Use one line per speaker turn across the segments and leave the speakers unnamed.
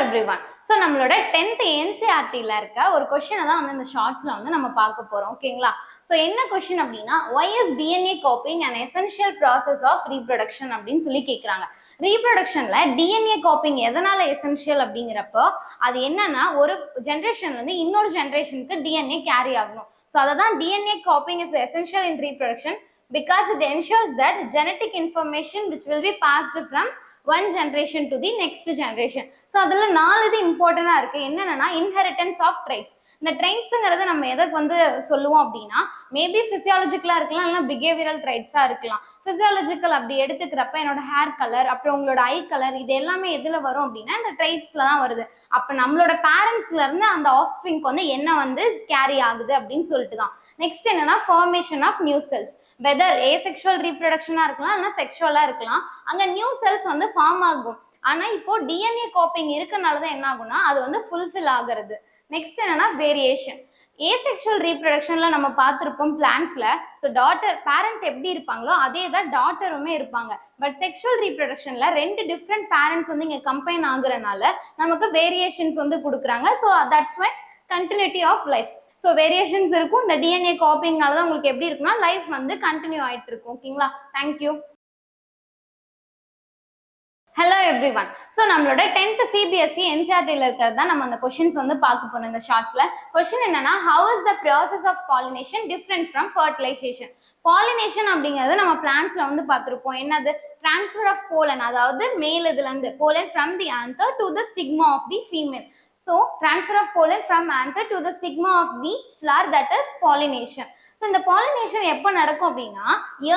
everyone. So நம்மளோட 10th NCERT-ல இருக்க ஒரு கொஸ்டினை தான் வந்து இந்த ஷார்ட்ஸ்ல வந்து நம்ம பார்க்க போறோம். ஓகேங்களா? ஸோ என்ன கொஸ்டின் அப்படின்னா, why is DNA copying an essential process of reproduction அப்படின்னு சொல்லி கேட்குறாங்க. ரீப்ரொடக்ஷன்ல டிஎன்ஏ காப்பிங் எதனால எசென்ஷியல் அப்படிங்கிறப்போ, அது என்னன்னா ஒரு ஜென்ரேஷன்ல இருந்து இன்னொரு ஜென்ரேஷனுக்கு டிஎன்ஏ கேரி ஆகணும். ஸோ அதை தான் DNA copying is essential in reproduction because it ensures that genetic information which will be passed from one generation to the next generation. So அதில் 4 இது இம்பார்ட்டண்டாக இருக்குது. என்னென்னா இன்ஹெரிட்டன்ஸ் ஆஃப் ட்ரைட்ஸ். இந்த ட்ரைட்ஸுங்கிறத நம்ம எதுக்கு வந்து சொல்லுவோம் அப்படின்னா, மேபி ஃபிசியாலஜிக்கலாக இருக்கலாம், இல்லைனா பிஹேவியரல் ட்ரைட்ஸாக இருக்கலாம். ஃபிசியாலஜிக்கல் அப்படி எடுத்துக்கிறப்ப என்னோட ஹேர் கலர், அப்புறம் உங்களோட ஐ கலர், இது எல்லாமே எதில் வரும் அப்படின்னா இந்த ட்ரைட்ஸில் தான் வருது. அப்போ நம்மளோட பேரண்ட்ஸ்லேருந்து அந்த ஆஃப்ஸ்ப்ரிங்க்கு வந்து என்ன வந்து கேரி ஆகுது அப்படின்னு சொல்லிட்டு தான். நெக்ஸ்ட் என்னன்னா formation of new cells. Whether asexual ரீப்ரொடக்ஷனா இருக்கலாம், இல்லைன்னா செக்ஷுவலா இருக்கலாம். அங்க நியூ செல்ஸ் வந்து ஃபார்ம் ஆகும். ஆனா இப்போ டிஎன்ஏ காப்பிங் இருக்கனாலதான் என்ன ஆகும்னா அது வந்து ஃபுல்ஃபில் ஆகுறது. நெக்ஸ்ட் என்னன்னா வேரியேஷன். ஏசெக்சுவல் ரீப்ரொடக்ஷன்ல நம்ம பார்த்திருப்போம் பிளான்ட்ஸ்ல. ஸோ டாட்டர் பேரண்ட் எப்படி இருப்பாங்களோ அதே தான் டாட்டருமே இருப்பாங்க. பட் செக்ஷுவல் ரீப்ரொடக்ஷன்ல 2 டிஃப்ரெண்ட் பேரண்ட்ஸ் வந்து இங்க கம்பைன் ஆகுறதுனால நமக்கு வேரியேஷன்ஸ் வந்து கொடுக்குறாங்க. So that's why continuity of life. So variations இருக்கும். இந்த டிஎன்ஏ காப்பிங்னால தான் உங்களுக்கு எப்படி இருக்குன்னா லைஃப் வந்து கண்டினியூ ஆயிட்டு இருக்கும். ஓகேங்களா? Thank you. Hello every one. So நம்மளோட 10th சிபிஎஸ்சி என்சிஆர்டியில் இருக்கிறது தான் நம்ம அந்த கொஸ்டின்ஸ் வந்து பார்க்க போனோம். இந்த ஷார்ட்ஸ்ல கொஸ்டின் என்னன்னா, how is the process of pollination different from fertilization. Pollination அப்படிங்கிறது நம்ம பிளான்ட்ஸ்ல வந்து பார்த்துருப்போம். என்னது? டிரான்ஸ்ஃபர் ஆஃப் போலன், அதாவது மேல் இதுல இருந்து pollen from the anther to the stigma of the female. So, transfer of pollen from anther to the stigma of the flower, that is pollination. So, இந்த pollination எப்போ நடக்கும் அப்படின்னா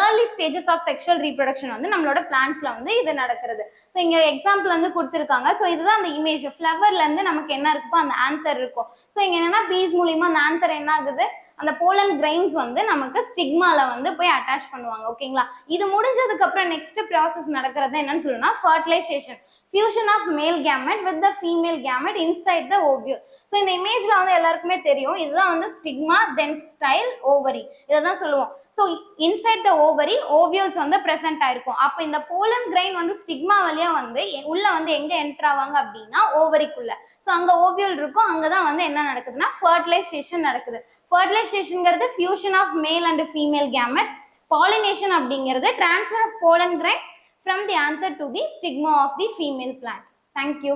early stages of sexual reproduction வந்து நம்மளோட பிளான்ட்ஸ்ல வந்து இது நடக்கிறது. So இங்க எக்ஸாம்பிள் வந்து கொடுத்துருக்காங்க. ஸோ இதுதான் அந்த இமேஜ். ஃப்ளவர்ல இருந்து நமக்கு என்ன இருக்குப்போ அந்த ஆன்சர் இருக்கும். ஸோ இங்க என்னன்னா பீஸ் மூலியமா அந்த ஆன்சர் என்ன ஆகுது, அந்த போலன் கிரைன்ஸ் வந்து நமக்கு ஸ்டிக்மால வந்து போய் அட்டாச் பண்ணுவாங்க. ஓகேங்களா? இது முடிஞ்சதுக்கு அப்புறம் நெக்ஸ்ட் ப்ராசஸ் நடக்கிறது என்னன்னு சொல்லுன்னா fertilisation. Fusion of male gamete with the female gamete inside the ovule. So இந்த இமேஜ்ல வந்து எல்லாருக்குமே தெரியும், இதுதான் வந்து ஸ்டிக்மா, தென் ஸ்டைல், ஓவரி, இதை தான் சொல்லுவோம். So inside the ovary ovules வந்து ப்ரெசென்ட் ஆயிருக்கும். அப்போ இந்த போலன் கிரைன் வந்து ஸ்டிக்மா வழியா வந்து உள்ள வந்து எங்க என்டர் ஆவாங்க அப்படின்னா ஓவரிக்குள்ள. ஸோ அங்க ஓவியல் இருக்கும். அங்கதான் வந்து என்ன நடக்குதுன்னா ஃபர்டிலைசேஷன் நடக்குது. ஃபர்டிலைசேஷன்ங்கிறது fusion of male and female gamete. Pollination அப்படிங்கிறது transfer of pollen grain from the anther to the stigma of the female plant. Thank you.